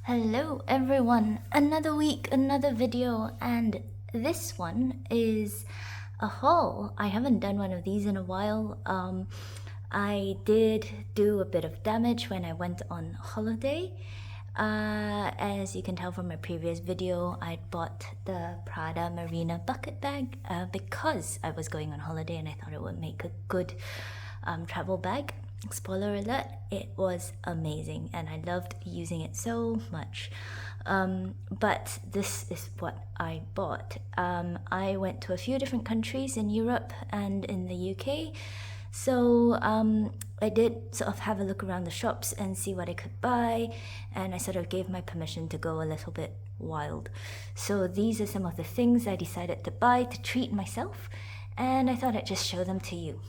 Hello everyone, another week, another video, and this one is a haul. I haven't done one of these in a while. I did do a bit of damage when I went on holiday. As you can tell from my previous video, I bought the Prada Marina bucket bag because I was going on holiday and I thought it would make a good travel bag. Spoiler alert, it was amazing and I loved using it so much. But this is what I bought. I went to a few different countries in Europe and in the UK. So I did sort of have a look around the shops and see what I could buy, and I sort of gave my permission to go a little bit wild. So these are some of the things I decided to buy to treat myself, and I thought I'd just show them to you.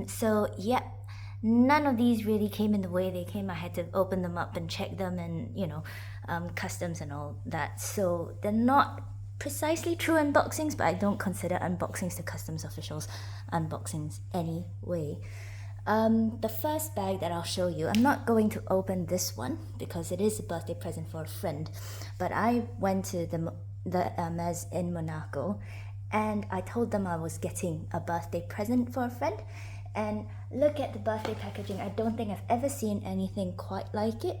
So yeah, none of these really came in the way they came. I had to open them up and check them and, customs and all that. So they're not precisely true unboxings, but I don't consider unboxings to customs officials unboxings anyway. The first bag that I'll show you, I'm not going to open this one because it is a birthday present for a friend, but I went to the Hermes in Monaco and I told them I was getting a birthday present for a friend, and look at the birthday packaging. I don't think I've ever seen anything quite like it.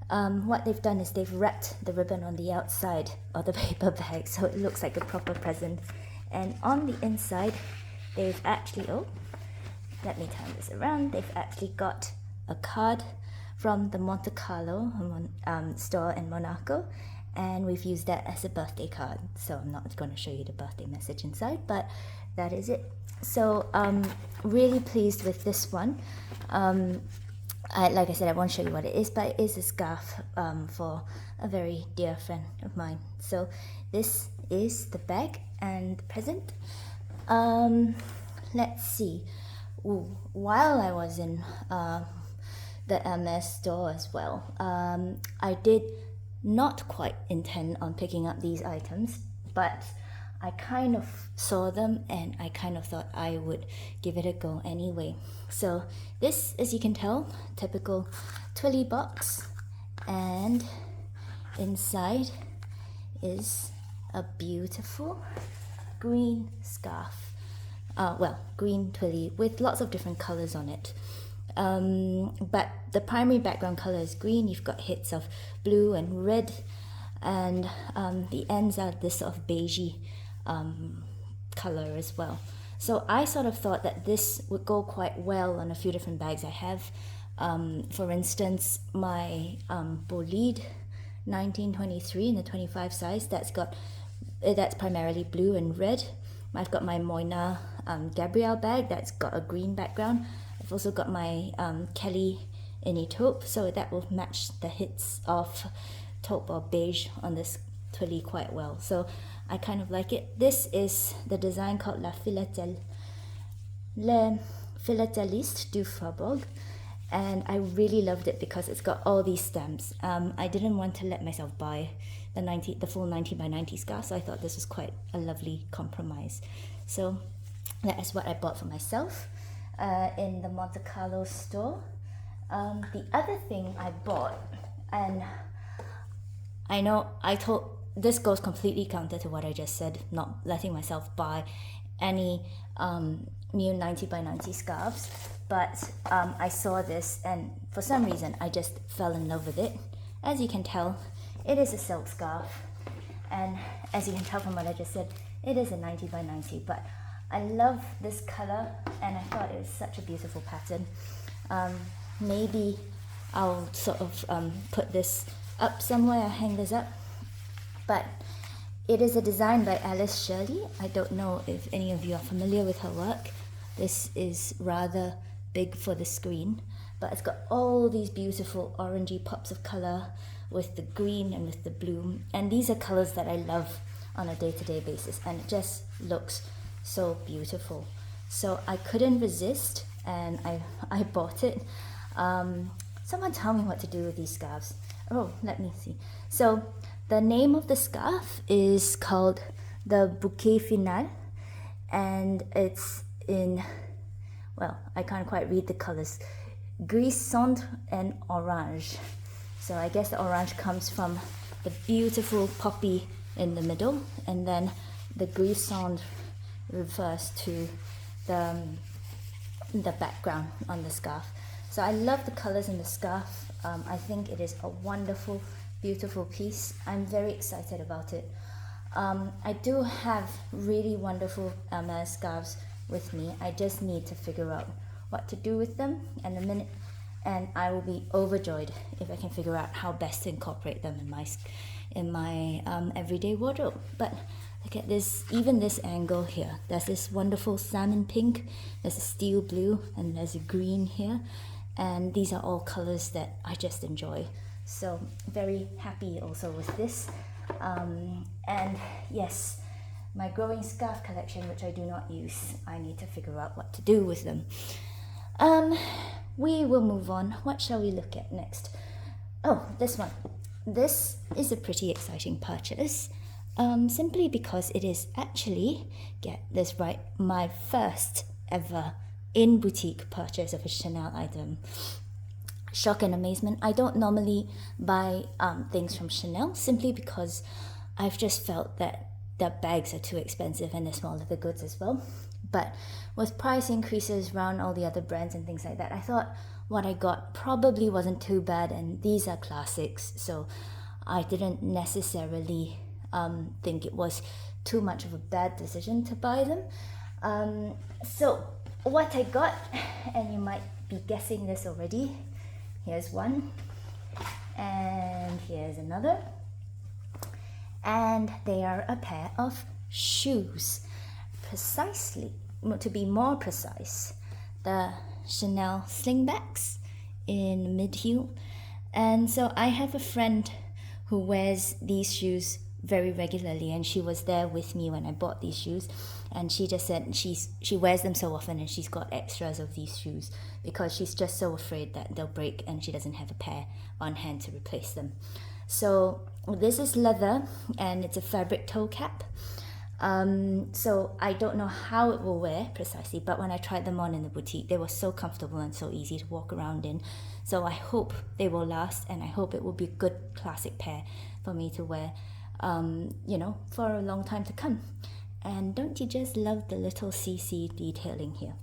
What they've done is they've wrapped the ribbon on the outside of the paper bag so it looks like a proper present, and on the inside they've actually, let me turn this around, they've actually got a card from the Monte Carlo store in Monaco, and we've used that as a birthday card. So I'm not going to show you the birthday message inside, but that is it. So really pleased with this one. Like I said, I won't show you what it is, but it is a scarf for a very dear friend of mine. So this is the bag and present. Let's see. Ooh, while I was in the Hermes store as well, I did not quite intend on picking up these items, but I kind of saw them and I kind of thought I would give it a go anyway. So this, as you can tell, typical Twilly box, and inside is a beautiful green scarf. Green Twilly with lots of different colors on it. But the primary background color is green. You've got hits of blue and red, and the ends are this sort of beigey color as well. So I sort of thought that this would go quite well on a few different bags I have. For instance, my Bolide 1923 in the 25 size, that's primarily blue and red. I've got my Moina Gabrielle bag that's got a green background. I've also got my Kelly Ini taupe, so that will match the hits of taupe or beige on this Twilly quite well. So I kind of like it. This is the design called Le Philateliste du Faubourg, and I really loved it because it's got all these stamps. I didn't want to let myself buy the full 90 by 90 scarf, so I thought this was quite a lovely compromise. So that is what I bought for myself in the Monte Carlo store. The other thing I bought, and I know this goes completely counter to what I just said, not letting myself buy any new 90 by 90 scarves, but I saw this and for some reason I just fell in love with it. As you can tell, it is a silk scarf, and as you can tell from what I just said, it is a 90 by 90, but I love this color and I thought it was such a beautiful pattern. Maybe I'll sort of put this up somewhere, hang this up, but it is a design by Alice Shirley. I don't know if any of you are familiar with her work. This is rather big for the screen, but it's got all these beautiful orangey pops of color with the green and with the blue, and these are colors that I love on a day-to-day basis, and it just looks so beautiful. So I couldn't resist and I bought it. Someone tell me what to do with these scarves. Let me see. So the name of the scarf is called the Bouquet Final, and it's in, I can't quite read the colors, gris cendre and orange. So I guess the orange comes from the beautiful poppy in the middle, and then the grisond refers to the background on the scarf. So I love the colors in the scarf. I think it is a wonderful, beautiful piece. I'm very excited about it. I do have really wonderful Hermes scarves with me. I just need to figure out what to do with them, and I will be overjoyed if I can figure out how best to incorporate them in my everyday wardrobe. But look at this, even this angle here. There's this wonderful salmon pink, there's a steel blue, and there's a green here. And these are all colors that I just enjoy. So very happy also with this. And yes, my growing scarf collection, which I do not use, I need to figure out what to do with them. We will move on. What shall we look at next? Oh, this one. This is a pretty exciting purchase, simply because it is actually, get this right, my first ever in-boutique purchase of a Chanel item. Shock and amazement. I don't normally buy things from Chanel simply because I've just felt that the bags are too expensive and they're small leather goods as well. But with price increases around all the other brands and things like that, I thought what I got probably wasn't too bad, and these are classics, so I didn't necessarily think it was too much of a bad decision to buy them. So what I got, and you might be guessing this already, here's one, and here's another, and they are a pair of shoes. Precisely, to be more precise, the Chanel slingbacks in mid-heel. And so I have a friend who wears these shoes very regularly, and she was there with me when I bought these shoes, and she just said she wears them so often and she's got extras of these shoes because she's just so afraid that they'll break and she doesn't have a pair on hand to replace them. So this is leather and it's a fabric toe cap. So I don't know how it will wear precisely, but when I tried them on in the boutique, they were so comfortable and so easy to walk around in. So I hope they will last, and I hope it will be a good classic pair for me to wear, for a long time to come. And don't you just love the little CC detailing here?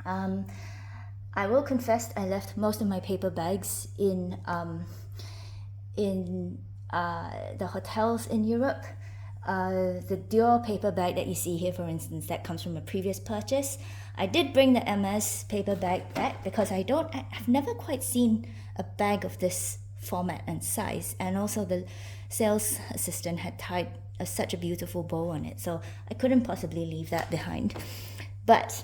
I will confess I left most of my paper bags in the hotels in Europe. The Dior paper bag that you see here, for instance, that comes from a previous purchase. I did bring the Hermes paper bag back because I've never quite seen a bag of this format and size, and also the sales assistant had tied such a beautiful bow on it, so I couldn't possibly leave that behind. But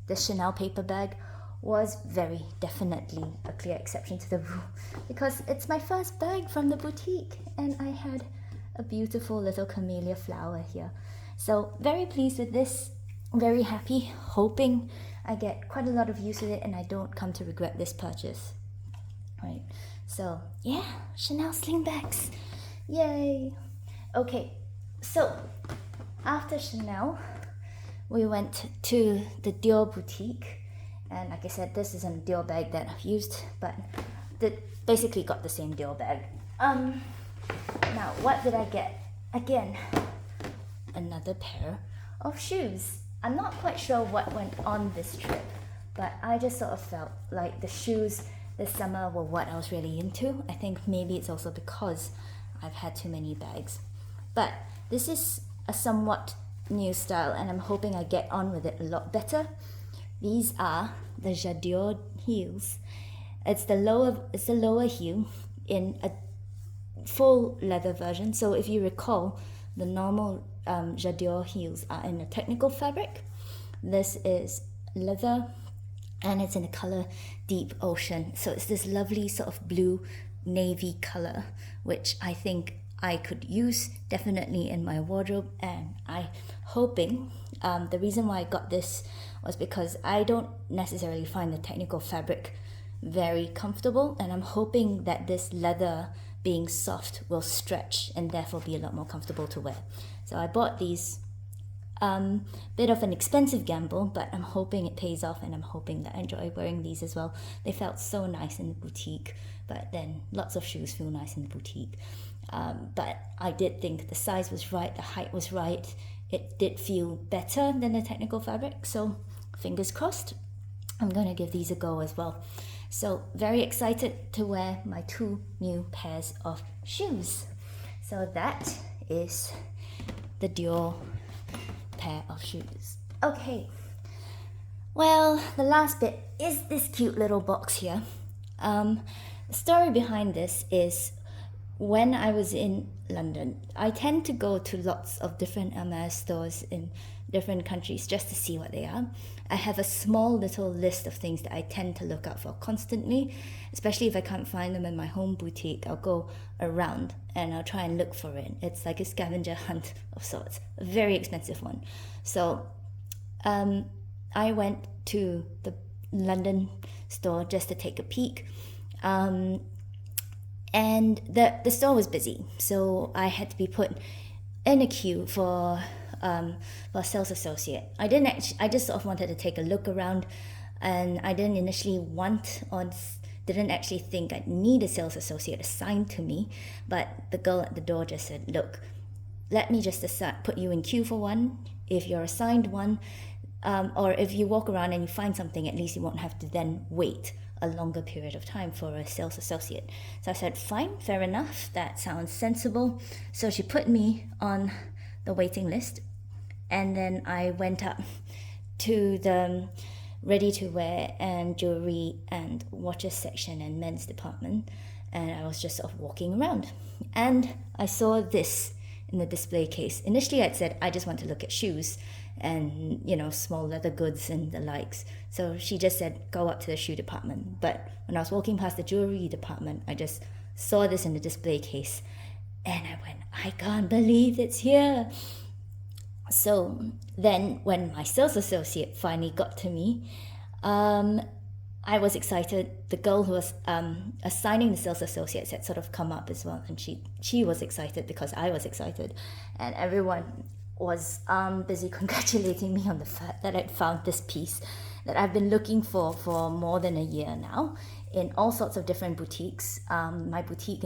the Chanel paper bag was very definitely a clear exception to the rule because it's my first bag from the boutique, and I had a beautiful little camellia flower here. So very pleased with this, very happy, hoping I get quite a lot of use with it and I don't come to regret this purchase. Right, so yeah, Chanel slingbacks, yay. Okay, so after Chanel, we went to the Dior boutique, and like I said, this isn't a Dior bag that I've used, but basically got the same Dior bag. Now, what did I get? Again, another pair of shoes. I'm not quite sure what went on this trip, but I just sort of felt like the shoes this summer were what I was really into. I think maybe it's also because I've had too many bags. But this is a somewhat new style, and I'm hoping I get on with it a lot better. These are the J'adore heels. It's the lower heel in a full leather version. So if you recall, the normal J'adore heels are in a technical fabric. This is leather, and it's in the color Deep Ocean. So it's this lovely sort of blue navy color, which I think I could use definitely in my wardrobe. And I'm hoping, the reason why I got this was because I don't necessarily find the technical fabric very comfortable, and I'm hoping that this leather being soft will stretch and therefore be a lot more comfortable to wear. So I bought these Bit of an expensive gamble, but I'm hoping it pays off, and I'm hoping that I enjoy wearing these as well. They felt so nice in the boutique, but then lots of shoes feel nice in the boutique. But I did think the size was right, the height was right. It did feel better than the technical fabric, so fingers crossed. I'm going to give these a go as well. So very excited to wear my 2 new pairs of shoes. So that is the Dior pair of shoes. Okay, well, the last bit is this cute little box here. The story behind this is when I was in London, I tend to go to lots of different Hermès stores in different countries just to see what they are. I have a small little list of things that I tend to look out for constantly, especially if I can't find them in my home boutique. I'll go around and I'll try and look for it. It's like a scavenger hunt of sorts, a very expensive one. So I went to the London store just to take a peek. And the store was busy, so I had to be put in a queue for a sales associate. I just sort of wanted to take a look around, and I didn't initially didn't actually think I'd need a sales associate assigned to me, but the girl at the door just said, look, let me just put you in queue for one. If you're assigned one, or if you walk around and you find something, at least you won't have to then wait a longer period of time for a sales associate. So I said, fine, fair enough, that sounds sensible. So she put me on the waiting list, and then I went up to the ready-to-wear and jewelry and watches section and men's department, and I was just sort of walking around, and I saw this in the display case. Initially I'd said I just want to look at shoes and, you know, small leather goods and the likes. So she just said, go up to the shoe department. But when I was walking past the jewelry department, I just saw this in the display case, and I went, I can't believe it's here. So then when my sales associate finally got to me, I was excited. The girl who was assigning the sales associates had sort of come up as well, and she was excited because I was excited, and everyone was busy congratulating me on the fact that I'd found this piece that I've been looking for more than a year now in all sorts of different boutiques. My boutique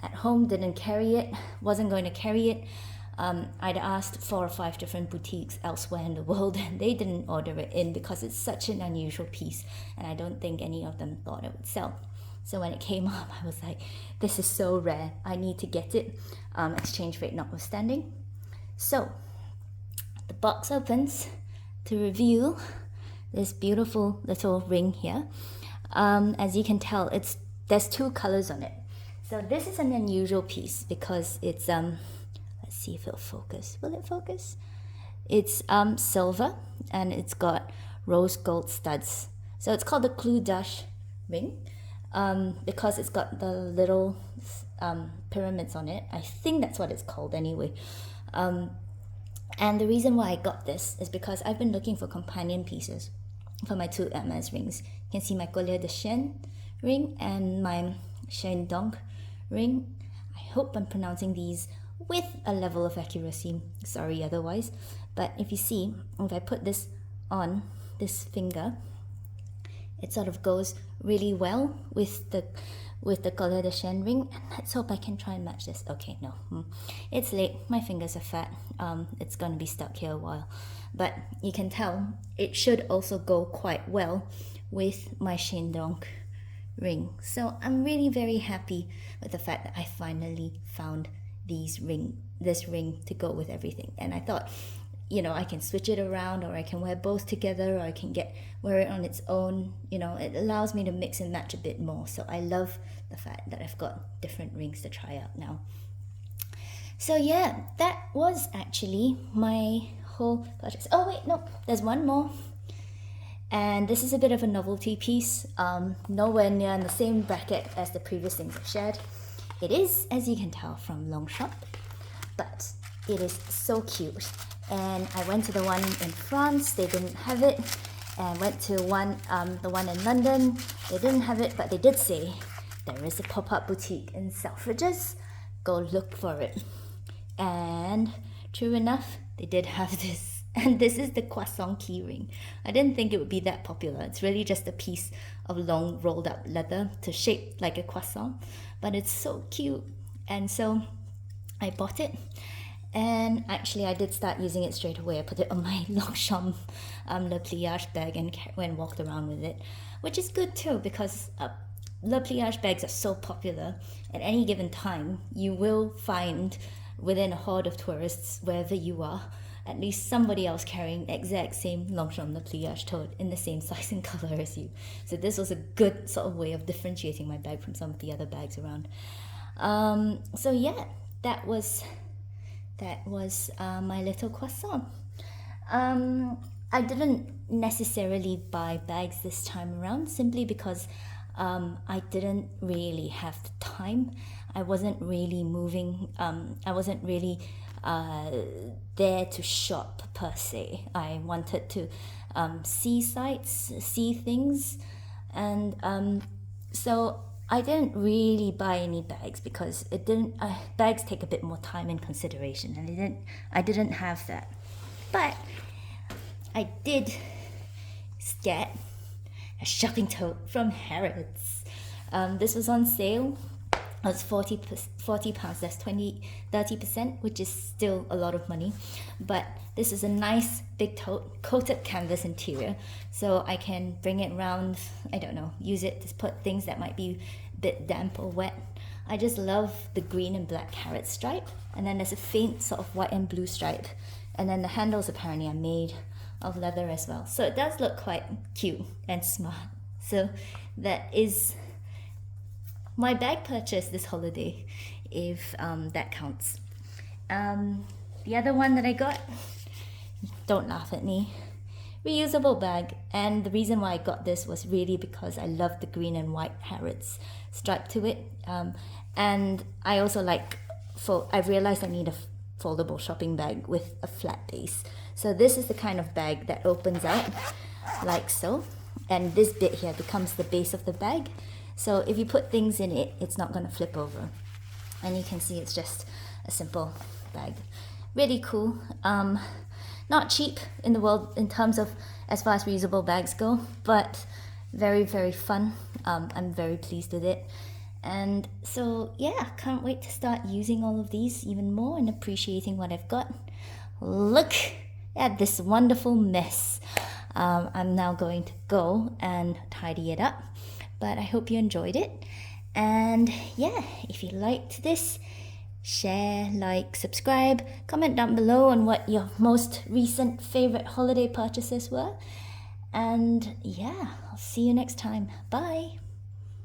at home didn't carry it, wasn't going to carry it. I'd asked 4 or 5 different boutiques elsewhere in the world, and they didn't order it in because it's such an unusual piece, and I don't think any of them thought it would sell. So when it came up, I was like, this is so rare, I need to get it, exchange rate notwithstanding. So the box opens to reveal this beautiful little ring here. As you can tell, there's 2 colors on it. So this is an unusual piece because it's let's see if it'll focus. Will it focus? It's silver, and it's got rose gold studs. So it's called the Clou d'Arche ring because it's got the little pyramids on it. I think that's what it's called anyway. And the reason why I got this is because I've been looking for companion pieces for my 2 Hermès rings. You can see my collier de chêne ring and my chaîne d'encre ring. I hope I'm pronouncing these with a level of accuracy. Sorry otherwise. But if you see, if I put this on this finger, it sort of goes really well with the collier de chêne ring. And let's hope I can try and match this. Okay, no, it's late, my fingers are fat. It's going to be stuck here a while, but you can tell it should also go quite well with my chaîne d'encre ring. So I'm really very happy with the fact that I finally found this ring to go with everything. And I thought, you know, I can switch it around, or I can wear both together, or I can wear it on its own. You know, it allows me to mix and match a bit more. So I love the fact that I've got different rings to try out now. So yeah, that was actually my whole purchase. Oh wait, no, there's one more. And this is a bit of a novelty piece, nowhere near in the same bracket as the previous things I've shared. It is, as you can tell from Longchamp, but it is so cute. And I went to the one in France, they didn't have it. And went to the one in London, they didn't have it, but they did say there is a pop-up boutique in Selfridges. Go look for it. And true enough, they did have this. And this is the croissant keyring. I didn't think it would be that popular. It's really just a piece of long rolled up leather to shape like a croissant, but it's so cute. And so I bought it, and actually I did start using it straight away. I put it on my Longchamp Le Pliage bag and walked around with it, which is good too, because Le Pliage bags are so popular. At any given time, you will find within a horde of tourists, wherever you are, at least somebody else carrying the exact same Longchamp Le Pliage tote in the same size and color as you. So this was a good sort of way of differentiating my bag from some of the other bags around. So yeah, that was my little croissant. I didn't necessarily buy bags this time around simply because I didn't really have the time. I wasn't really moving. I wasn't really there to shop per se. I wanted to see sights, see things, and so I didn't really buy any bags because it didn't. Bags take a bit more time and consideration, and I didn't have that. But I did get a shopping tote from Harrods. This was on sale. It was £40. That's 30%, which is still a lot of money. But this is a nice big tote, coated canvas interior, so I can bring it around. I don't know, use it to put things that might be a bit damp or wet. I just love the green and black Harrods stripe, and then there's a faint sort of white and blue stripe, and then the handles apparently are made of leather as well, so it does look quite cute and smart. So that is my bag purchase this holiday, if that counts. The other one that I got, don't laugh at me, reusable bag. And the reason why I got this was really because I love the green and white Harrods stripe to it. And I also I realized I need a foldable shopping bag with a flat base. So this is the kind of bag that opens out like so. And this bit here becomes the base of the bag. So if you put things in it, it's not going to flip over. And you can see it's just a simple bag. Really cool. Not cheap in the world in terms of as far as reusable bags go, but very, very fun. I'm very pleased with it. And so, yeah, can't wait to start using all of these even more and appreciating what I've got. Look at this wonderful mess. I'm now going to go and tidy it up. But I hope you enjoyed it. And yeah, if you liked this, share, like, subscribe, comment down below on what your most recent favorite holiday purchases were. And yeah, I'll see you next time. Bye.